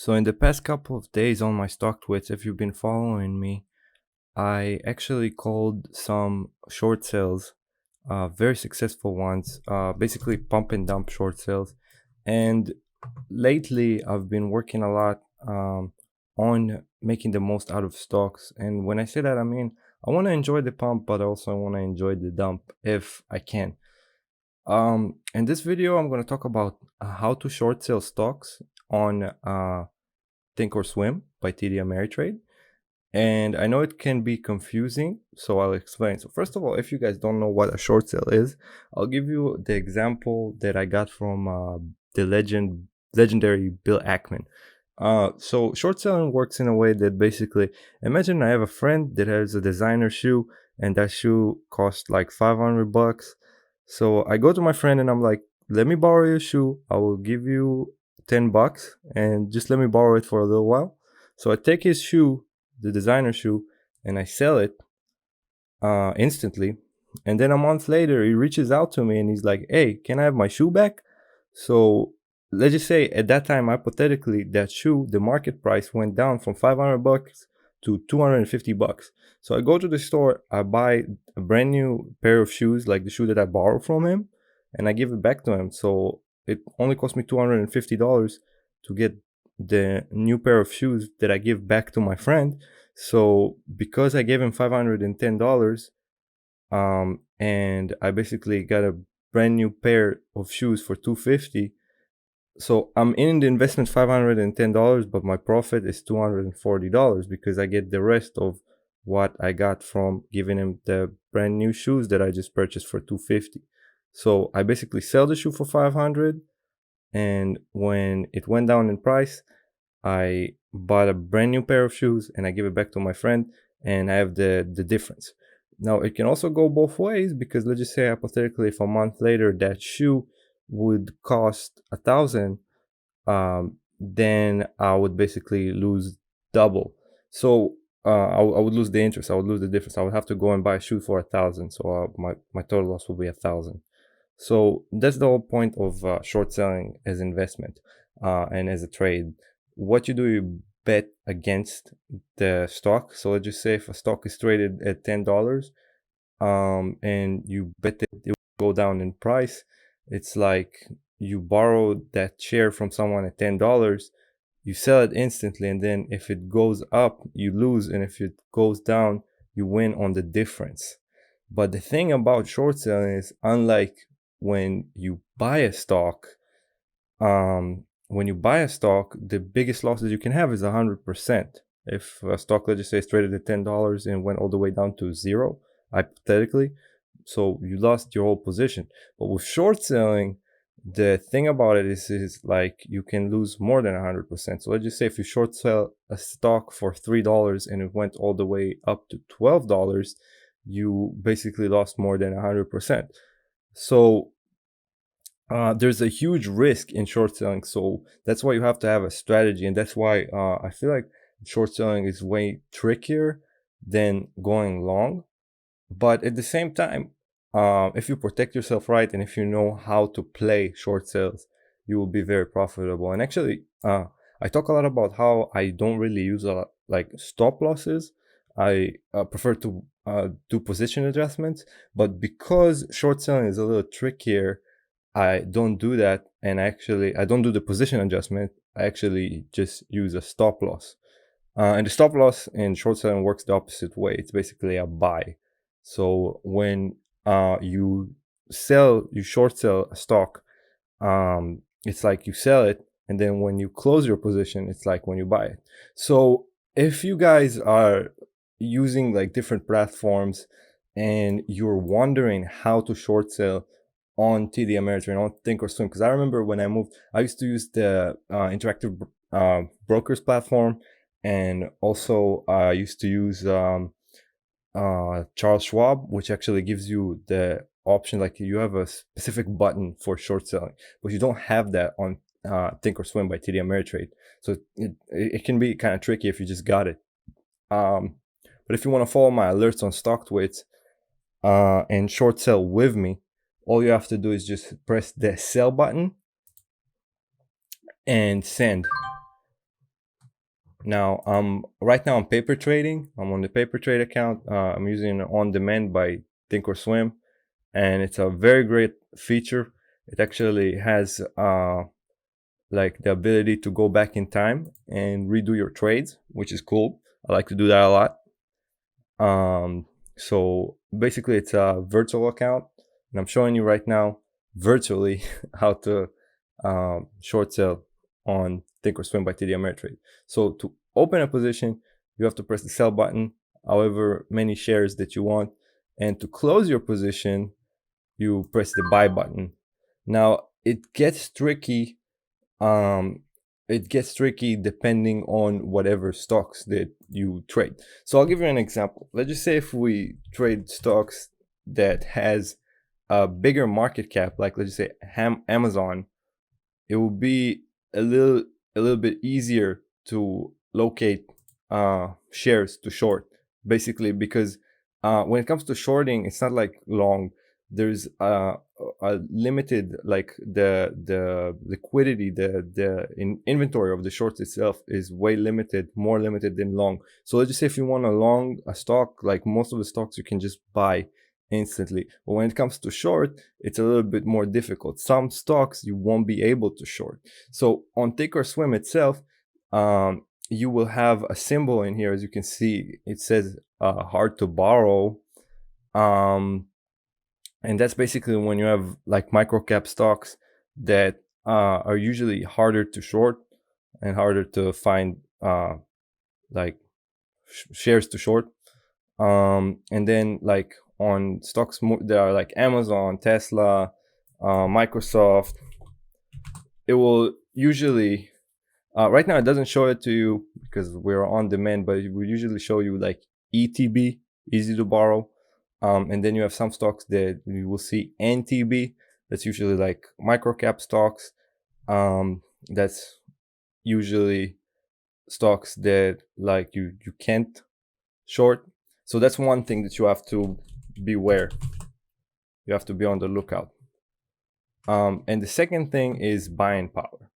So in the past couple of days on my Stocktwits, if you've been following me, I actually called some short sales, very successful ones, basically pump and dump short sales. And lately, I've been working a lot on making the most out of stocks. And when I say that, I mean I want to enjoy the pump, but also I want to enjoy the dump if I can. In this video, I'm going to talk about how to short sell stocks on thinkorswim by TD-Ameritrade. And I know it can be confusing, so I'll explain. So first of all, if you guys don't know what a short sale is, I'll give you the example that I got from the legendary Bill Ackman. So short selling works in a way that basically, imagine I have a friend that has a designer shoe, and that shoe costs like $500. So I go to my friend and I'm like, let me borrow your shoe. I will give you $10 and just let me borrow it for a little while. So I take his shoe, the designer shoe, and I sell it instantly. And then a month later, he reaches out to me and he's like, hey, can I have my shoe back? So let's just say at that time, hypothetically, that shoe, the market price went down from $500 to $250. So I go to the store, I buy a brand new pair of shoes, like the shoe that I borrowed from him, and I give it back to him. So it only cost me $250 to get the new pair of shoes that I give back to my friend. So because I gave him $510, and I basically got a brand new pair of shoes for $250. So I'm in the investment $510, but my profit is $240 because I get the rest of what I got from giving him the brand new shoes that I just purchased for $250. So I basically sell the shoe for $500, and when it went down in price, I bought a brand new pair of shoes and I give it back to my friend, and I have the difference. Now it can also go both ways, because let's just say hypothetically, if a month later that shoe would cost 1,000, then I would basically lose double. So I would lose the interest. I would lose the difference. I would have to go and buy a shoe for 1,000. So my total loss will be 1,000. So that's the whole point of short selling as investment and as a trade. What you do, you bet against the stock. So let's just say if a stock is traded at $10, and you bet that it will go down in price, it's like you borrow that share from someone at $10, you sell it instantly, and then if it goes up, you lose, and if it goes down, you win on the difference. But the thing about short selling is, unlike when you buy a stock, the biggest losses you can have is 100%. If a stock, let's just say, is traded at $10 and went all the way down to zero, hypothetically, so you lost your whole position. But with short selling, the thing about it is like you can lose more than 100%. So let's just say if you short sell a stock for $3 and it went all the way up to $12, you basically lost more than 100%. So there's a huge risk in short selling. So that's why you have to have a strategy, and that's why I feel like short selling is way trickier than going long. But at the same time, if you protect yourself right, and if you know how to play short sales, you will be very profitable. And actually, I talk a lot about how I don't really use a lot like stop losses. I prefer to do position adjustments, but because short selling is a little trickier, I don't do that. And actually, I don't do the position adjustment. I actually just use a stop loss. And the stop loss in short selling works the opposite way. It's basically a buy. So when you short sell a stock, it's like you sell it, and then when you close your position, it's like when you buy it. So if you guys are using like different platforms and you're wondering how to short sell on TD-Ameritrade, on thinkorswim, because I remember when I moved, I used to use the interactive brokers platform, and also I used to use Charles Schwab, which actually gives you the option, like you have a specific button for short selling, but you don't have that on thinkorswim by TD-Ameritrade. So it can be kind of tricky if you just got it. But if you want to follow my alerts on Stocktwits and short sell with me, all you have to do is just press the sell button and send. Now, right now I'm paper trading. I'm on the paper trade account. I'm using On Demand by thinkorswim, and it's a very great feature. It actually has like the ability to go back in time and redo your trades, which is cool. I like to do that a lot. So basically it's a virtual account, and I'm showing you right now virtually how to short sell on thinkorswim by TD-Ameritrade. So to open a position, you have to press the sell button, however many shares that you want, and to close your position, you press the buy button. Now it gets tricky. It gets tricky depending on whatever stocks that you trade. So I'll give you an example. Let's just say if we trade stocks that has a bigger market cap, like let's just say Amazon, it will be a little bit easier to locate shares to short, basically, because when it comes to shorting, it's not like long. There's a limited, like the liquidity, the inventory of the shorts itself is way limited, more limited than long. So let's just say if you want to long a stock, like most of the stocks you can just buy instantly. But when it comes to short, it's a little bit more difficult. Some stocks you won't be able to short. So on thinkorswim itself, you will have a symbol in here. As you can see, it says hard to borrow. And that's basically when you have like micro cap stocks that are usually harder to short and harder to find like shares to short. And then like on stocks that are like Amazon, Tesla, Microsoft, it will usually right now it doesn't show it to you because we're on demand, but it will usually show you like ETB, easy to borrow. And then you have some stocks that you will see NTB, that's usually like microcap stocks. That's usually stocks that like you can't short. So that's one thing that you have to beware. You have to be on the lookout. And the second thing is buying power.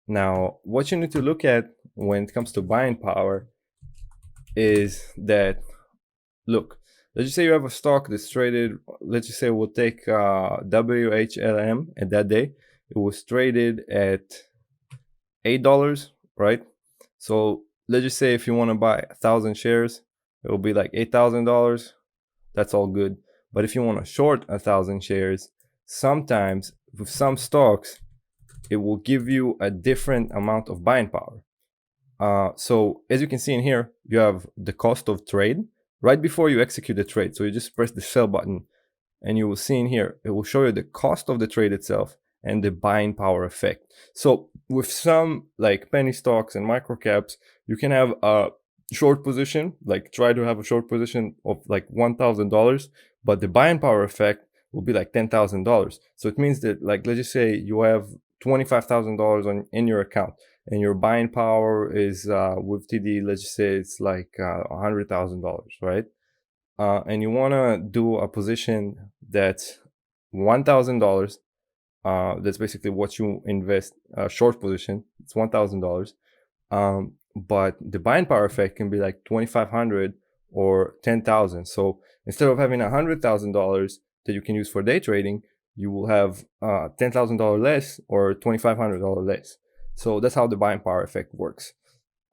Now, what you need to look at when it comes to buying power is that, look, let's just say you have a stock that's traded, let's just say we'll take WHLM at that day. It was traded at $8, right? So let's just say if you want to buy 1,000 shares, it will be like $8,000. That's all good. But if you want to short 1,000 shares, sometimes with some stocks, it will give you a different amount of buying power. So as you can see in here, you have the cost of trade right before you execute the trade. So you just press the sell button and you will see in here, it will show you the cost of the trade itself and the buying power effect. So with some like penny stocks and micro caps, you can have a short position, like try to have a short position of like $1,000, but the buying power effect will be like $10,000. So it means that, like, let's just say you have $25,000 in your account and your buying power is with TD, let's just say it's like $100,000, right? And you want to do a position that's $1,000. That's basically what you invest, short position. It's $1,000. But the buying power effect can be like 2,500 or 10,000. So instead of having $100,000 that you can use for day trading, you will have $10,000 less or $2,500 less. So that's how the buying power effect works.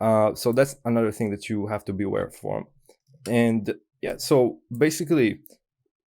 So that's another thing that you have to be aware of. And yeah, so basically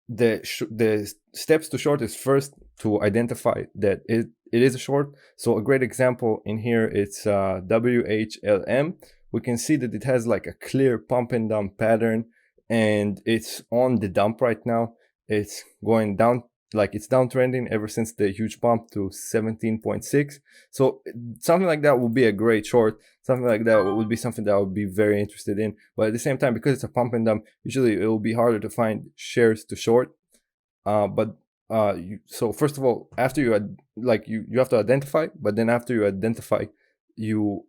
the steps to short is first to identify that it is a short. So a great example in here, it's WHLM. We can see that it has like a clear pump and dump pattern, and it's on the dump right now. It's going down, like it's downtrending ever since the huge pump to 17.6. So something like that would be a great short. Something like that would be something that I would be very interested in. But at the same time, because it's a pump and dump, usually it will be harder to find shares to short. So first of all, after you you have to identify, but then after you identify, you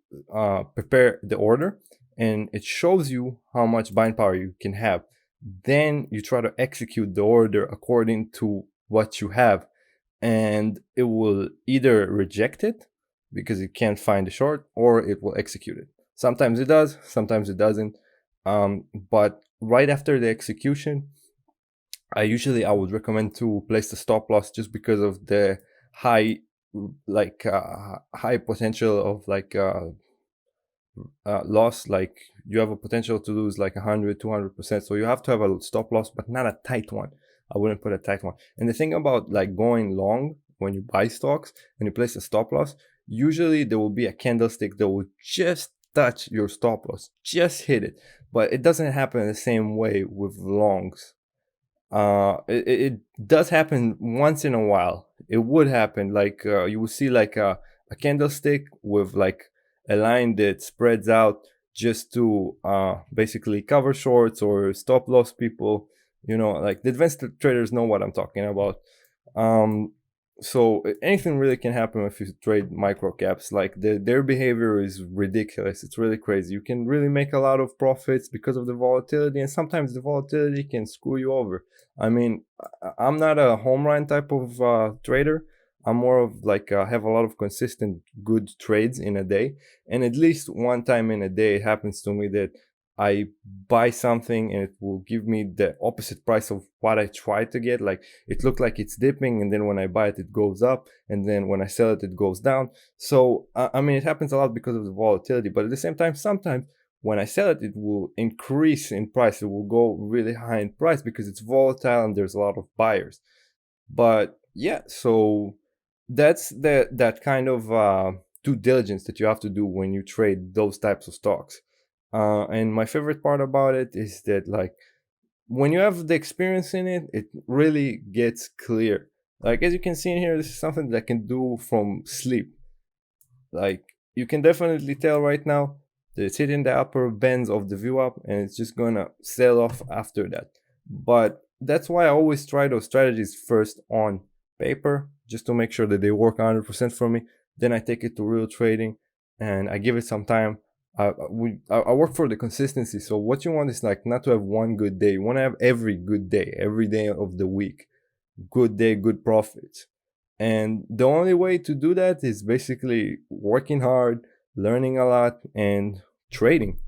prepare the order, and it shows you how much buying power you can have. Then you try to execute the order according to what you have, and it will either reject it because it can't find the short, or it will execute it. Sometimes it does, sometimes it doesn't. But right after the execution, I would recommend to place the stop loss, just because of the high high potential of loss. Like, you have a potential to lose like 100-200%, so you have to have a stop loss, but not a tight one. I wouldn't put a tight one. And the thing about like going long, when you buy stocks and you place a stop loss, usually there will be a candlestick that will just touch your stop loss, just hit it. But it doesn't happen the same way with longs. It does happen once in a while. It would happen, like, you will see like a candlestick with like a line that spreads out, just to basically cover shorts or stop loss people. Like, the advanced traders know what I'm talking about. um so anything really can happen if you trade micro caps. Like, their behavior is ridiculous. It's really crazy. You can really make a lot of profits because of the volatility, and sometimes the volatility can screw you over. I mean, I'm not a home run type of trader. I'm more of like, have a lot of consistent good trades in a day, and at least one time in a day it happens to me that I buy something and it will give me the opposite price of what I try to get. Like, it looked like it's dipping, and then when I buy it, it goes up, and then when I sell it, it goes down. So I mean, it happens a lot because of the volatility, but at the same time, sometimes when I sell it, it will increase in price. It will go really high in price because it's volatile and there's a lot of buyers. But yeah, so that's that kind of due diligence that you have to do when you trade those types of stocks. And my favorite part about it is that, like, when you have the experience in it, it really gets clear. Like, as you can see in here, this is something that I can do from sleep. Like, you can definitely tell right now that it's hitting the upper bands of the view up, and it's just gonna sell off after that. But that's why I always try those strategies first on paper, just to make sure that they work 100% for me. Then I take it to real trading, and I give it some time. I work for the consistency. So what you want is, like, not to have one good day. You want to have every good day, every day of the week, good day, good profits. And the only way to do that is basically working hard, learning a lot, and trading.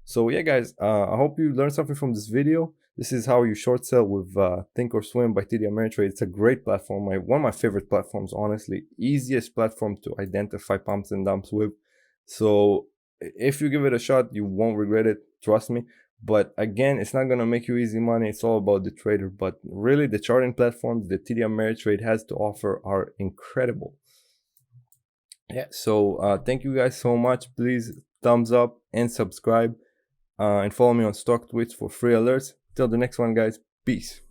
So yeah, guys, I hope you learned something from this video. This is how you short sell with Thinkorswim by TD-Ameritrade. It's a great platform, one of my favorite platforms, honestly. Easiest platform to identify pumps and dumps with. So if you give it a shot, you won't regret it, trust me. But again, it's not going to make you easy money. It's all about the trader. But really, the charting platforms that TD-Ameritrade has to offer are incredible. Yeah, so thank you guys so much. Please thumbs up and subscribe, and follow me on Stocktwits for free alerts. Till the next one, guys. Peace.